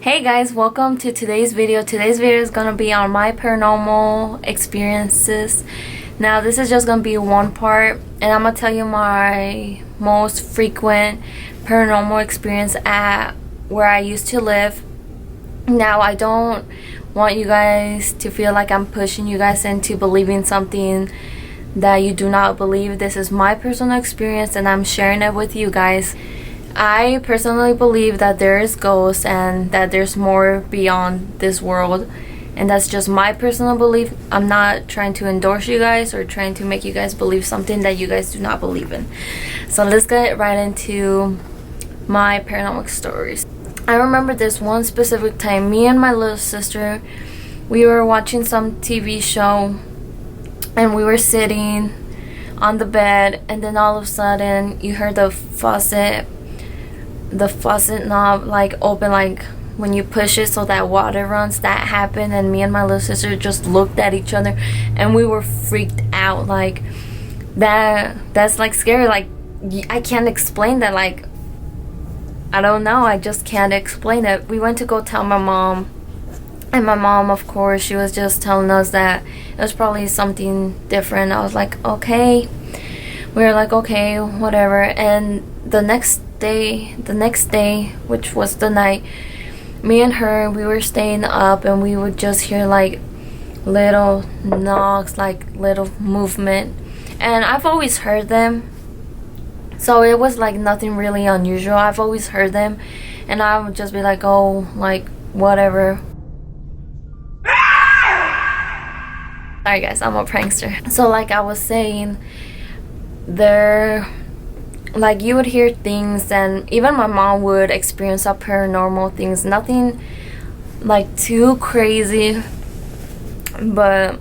Hey guys, welcome to today's video. Today's video is gonna be on my paranormal experiences. Now this is just gonna be one part, and I'm gonna tell you my most frequent paranormal experience at where I used to live. Now I don't want you guys to feel like I'm pushing you guys into believing something that you do not believe. This is my personal experience and I'm sharing it with you guys. I personally believe that there is ghosts and that there's more beyond this world, and that's just my personal belief. I'm not trying to endorse you guys or trying to make you guys believe something that you guys do not believe in. So let's get right into my paranormal stories. I remember this one specific time, me and my little sister, we were watching some TV show and we were sitting on the bed, and then all of a sudden you heard the faucet knob like open, like when you push it so that water runs. That happened, and me and my little sister just looked at each other and we were freaked out. Like that's like scary. Like I can't explain that. Like I don't know, I just can't explain it. We went to go tell my mom, and my mom, of course, she was just telling us that it was probably something different. I was like, okay. We were like, okay, whatever. And the next day, which was the night, me and her, we were staying up, and we would just hear like little knocks, like little movement, and I've always heard them, so it was like nothing really unusual. I've always heard them, and I would just be like, oh, like whatever. Sorry guys, I'm a prankster. So like I was saying, there, like you would hear things, and even my mom would experience some paranormal things. Nothing like too crazy, but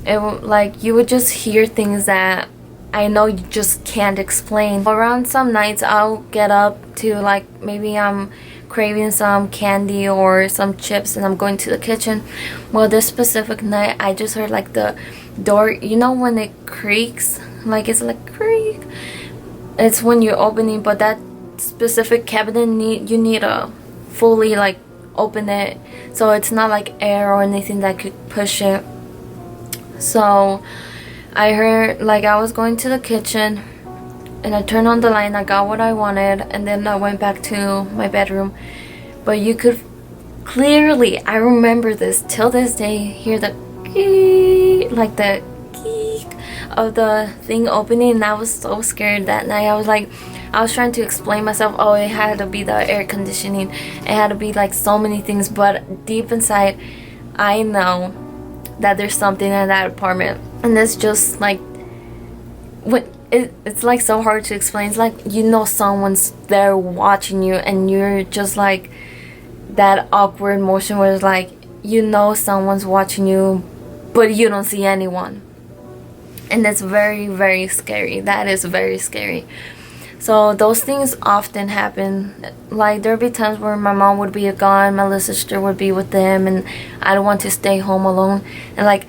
like you would just hear things that I know you just can't explain. Around some nights I'll get up to, like, maybe I'm craving some candy or some chips and I'm going to the kitchen. Well, this specific night I just heard like the door, you know when it creaks, like it's like creak, it's when you're opening, but that specific cabinet you need to fully like open it, so it's not like air or anything that could push it. So I heard, like, I was going to the kitchen and I turned on the light and I got what I wanted, and then I went back to my bedroom. But you could clearly, I remember this till this day, hear the geek, like the geek of the thing opening, and I was so scared that night. I was trying to explain myself, oh, it had to be the air conditioning, it had to be like so many things, but deep inside I know that there's something in that apartment. And it's just like, it's like so hard to explain. It's like, you know, someone's there watching you, and you're just like that awkward motion where it's like, you know, someone's watching you but you don't see anyone, and that's very, very scary. That is very scary. So those things often happen. Like there'd be times where my mom would be gone, my little sister would be with them, and I don't want to stay home alone, and like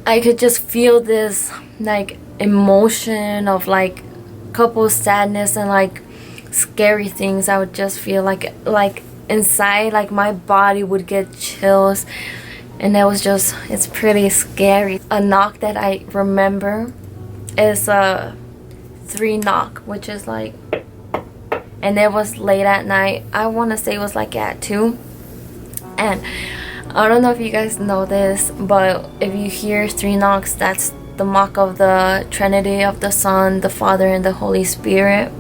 I could just feel this like emotion of like couple sadness and like scary things. I would just feel like inside, like my body would get chills, and it's pretty scary. A knock that I remember is a 3 knock, which is like, and it was late at night. I want to say it was like at 2, and I don't know if you guys know this, but if you hear 3 knocks, that's the mark of the Trinity, of the Son, the Father, and the Holy Spirit.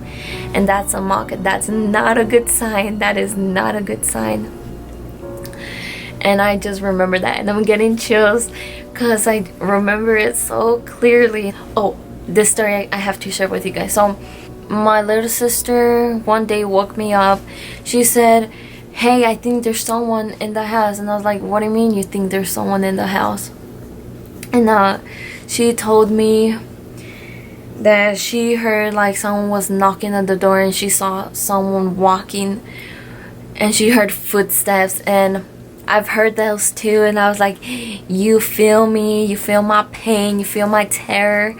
And that's a mark. That's not a good sign. That is not a good sign. And I just remember that, and I'm getting chills because I remember it so clearly. Oh, this story I have to share with you guys. So my little sister one day woke me up. She said, hey, I think there's someone in the house. And I was like, what do you mean you think there's someone in the house? And she told me that she heard like someone was knocking at the door, and she saw someone walking, and she heard footsteps, and I've heard those too. And I was like, you feel me, you feel my pain, you feel my terror.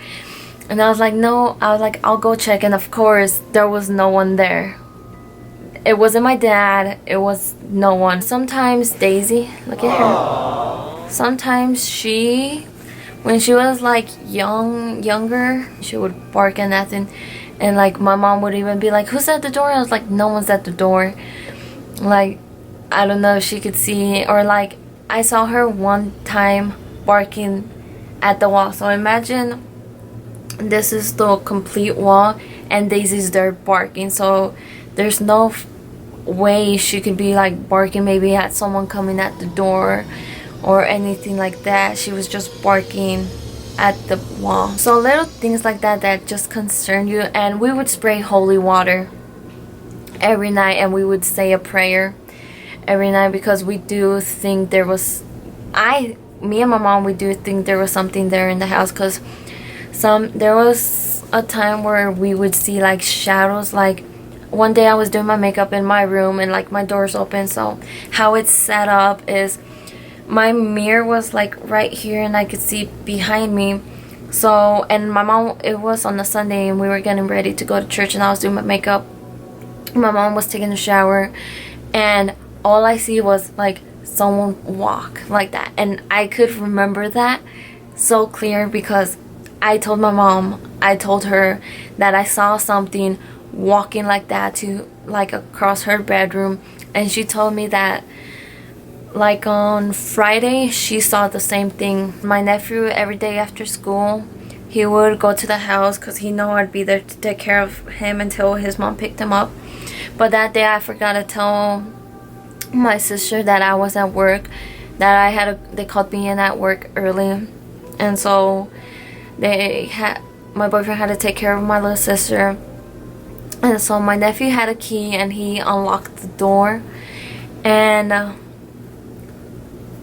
And I was like, no. I was like, I'll go check, and of course there was no one there. it wasn't my dad, it was no one. Sometimes Daisy, look at her. Sometimes when she was like younger, she would bark at nothing. And like my mom would even be like, who's at the door? I was like, no one's at the door. Like, I don't know if she could see, or like I saw her one time barking at the wall. So imagine this is the complete wall and Daisy's there barking. So there's no way she could be like barking maybe at someone coming at the door or anything like that. She was just barking at the wall. So little things like that that just concern you. And we would spray holy water every night, and we would say a prayer every night, because we do think there was, me and my mom, we do think there was something there in the house, because there was a time where we would see like shadows. Like one day I was doing my makeup in my room and like my door's open, so how it's set up is my mirror was like right here and I could see behind me. So, and my mom, it was on a Sunday and we were getting ready to go to church and I was doing my makeup. My mom was taking a shower and all I see was like someone walk like that, and I could remember that so clear because I told my mom, I told her that I saw something walking like that to like across her bedroom, and she told me that like on Friday she saw the same thing. My nephew, every day after school, he would go to the house because he knew I'd be there to take care of him until his mom picked him up. But that day I forgot to tell my sister that I was at work, that they called me in at work early, and so my boyfriend had to take care of my little sister, and so my nephew had a key and he unlocked the door, and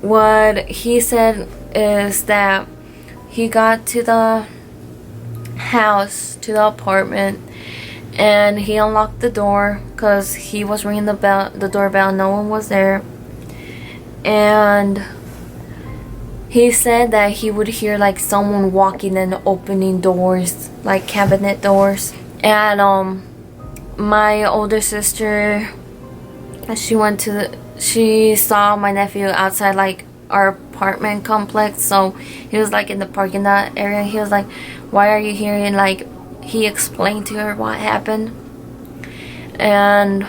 what he said is that he got to the house, to the apartment, and he unlocked the door because he was ringing the doorbell. No one was there, and he said that he would hear like someone walking and opening doors, like cabinet doors. And my older sister, she saw my nephew outside like our apartment complex. So he was like in the parking lot area. He was like, why are you here? And like he explained to her what happened, and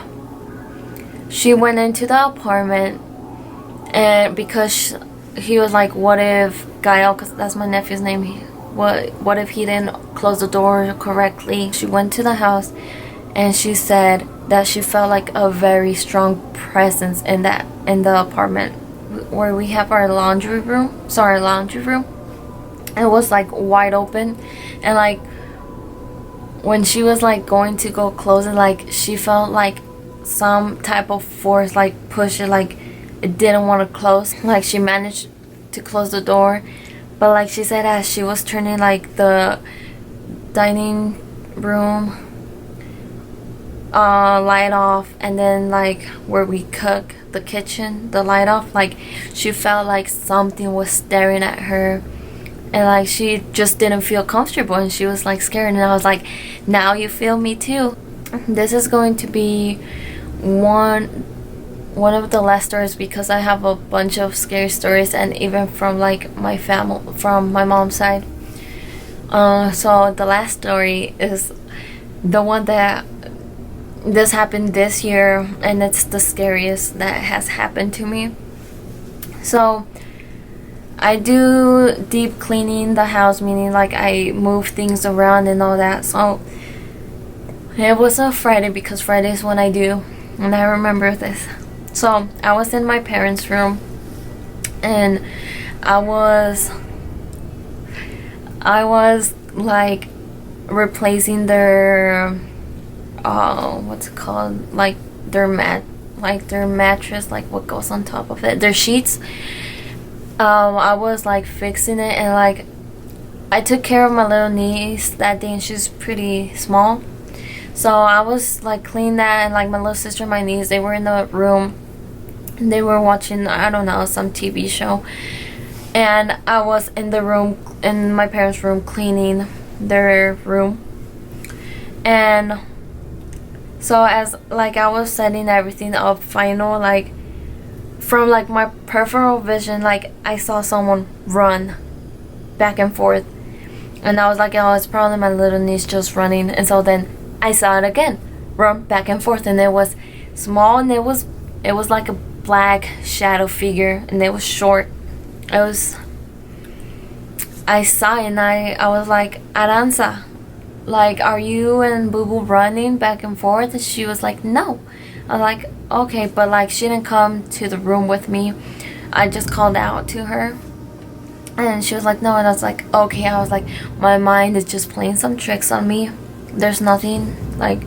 she went into the apartment, and because he was like, what if Gael, because that's my nephew's name, what if he didn't close the door correctly? She went to the house and she said that she felt like a very strong presence in the apartment where we have our laundry room. So our laundry room, it was like wide open, and like when she was like going to go close it, like she felt like some type of force like push it, like it didn't want to close. Like she managed to close the door, but like she said, as she was turning like the dining room light off, and then like where we cook, the kitchen, the light off, like she felt like something was staring at her, and like she just didn't feel comfortable, and she was like scared. And I was like, now you feel me too. This is going to be one of the last stories, because I have a bunch of scary stories, and even from like my family, from my mom's side. So the last story is the one that this happened this year, and it's the scariest that has happened to me. So I do deep cleaning the house, meaning like I move things around and all that. So it was a Friday, because Friday is when I do, and I remember this. So I was in my parents' room, and I was like replacing their what's it called, like their mattress, like what goes on top of it, their sheets. I was like fixing it, and like I took care of my little niece that day, and she's pretty small. So I was like cleaning that, and like my little sister and my niece, they were in the room and they were watching, I don't know, some TV show, and I was in the room, in my parents' room, cleaning their room. And So as like I was setting everything up final, like from like my peripheral vision, like I saw someone run back and forth, and I was like, oh, it's probably my little niece just running. And so then I saw it again, run back and forth, and it was small, and it was like a black shadow figure, and it was short. I saw it, and I was like, Aranza, like, are you and Boo Boo running back and forth? And she was like, no. I was like, okay, but like she didn't come to the room with me. I just called out to her, and she was like, no. And I was like, okay. I was like, my mind is just playing some tricks on me. There's nothing. Like,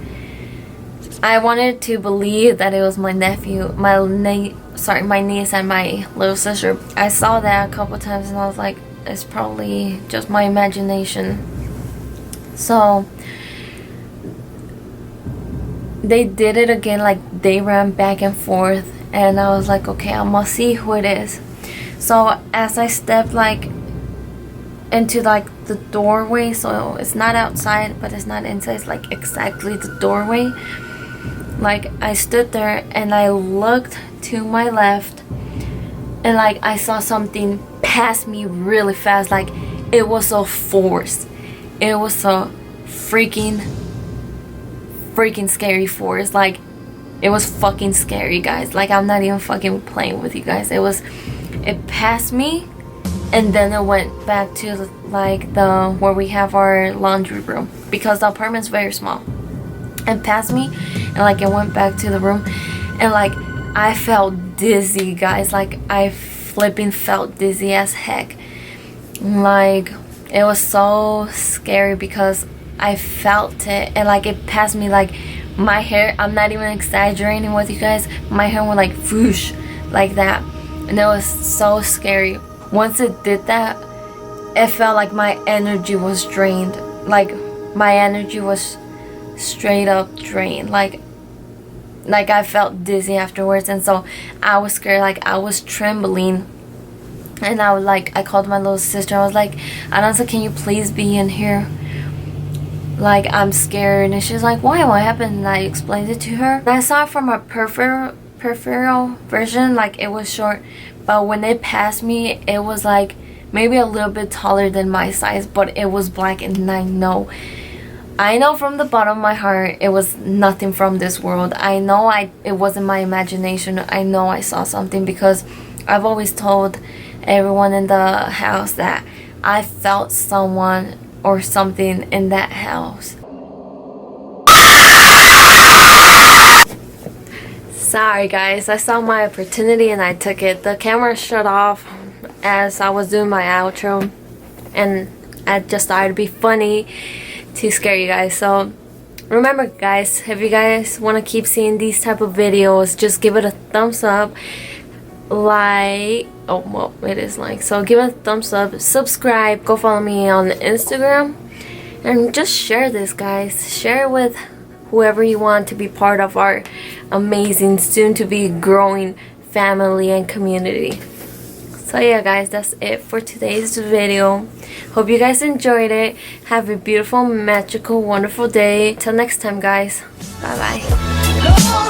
I wanted to believe that it was my nephew, my niece and my little sister. I saw that a couple times, and I was like, it's probably just my imagination. So they did it again, like they ran back and forth, and I was like, okay, I'm gonna see who it is. So as I stepped like into like the doorway, so it's not outside but it's not inside, it's like exactly the doorway. Like I stood there and I looked to my left, and like I saw something pass me really fast. Like it was so forced. It was so freaking scary force. Like it was fucking scary, guys. Like I'm not even fucking playing with you guys. It passed me, and then it went back to like the where we have our laundry room, because the apartment's very small. It passed me, and like it went back to the room, and like I felt dizzy, guys. Like I flipping felt dizzy as heck. Like it was so scary because I felt it, and like it passed me. Like my hair, I'm not even exaggerating with you guys, my hair went like whoosh like that, and it was so scary. Once it did that, it felt like my energy was drained. Like my energy was straight up drained. Like I felt dizzy afterwards, and so I was scared. Like I was trembling, and I called my little sister. I was like, Aranza, can you please be in here? Like I'm scared. And she's like, why? What happened? And I explained it to her. And I saw it from a peripheral version, like it was short, but when it passed me, it was like maybe a little bit taller than my size, but it was black. And I know from the bottom of my heart it was nothing from this world. I know it wasn't my imagination. I know I saw something, because I've always told everyone in the house that I felt someone or something in that house. Sorry guys, I saw my opportunity and I took it. The camera shut off as I was doing my outro, and I just thought it'd be funny to scare you guys. So remember guys, if you guys want to keep seeing these type of videos, just give it a thumbs up. Like, oh well, it is like, so give it a thumbs up, subscribe, go follow me on Instagram, and just share this guys. Share it with whoever you want to be part of our amazing soon to be growing family and community. So yeah guys, that's it for today's video. Hope you guys enjoyed it. Have a beautiful, magical, wonderful day. Till next time guys, bye bye.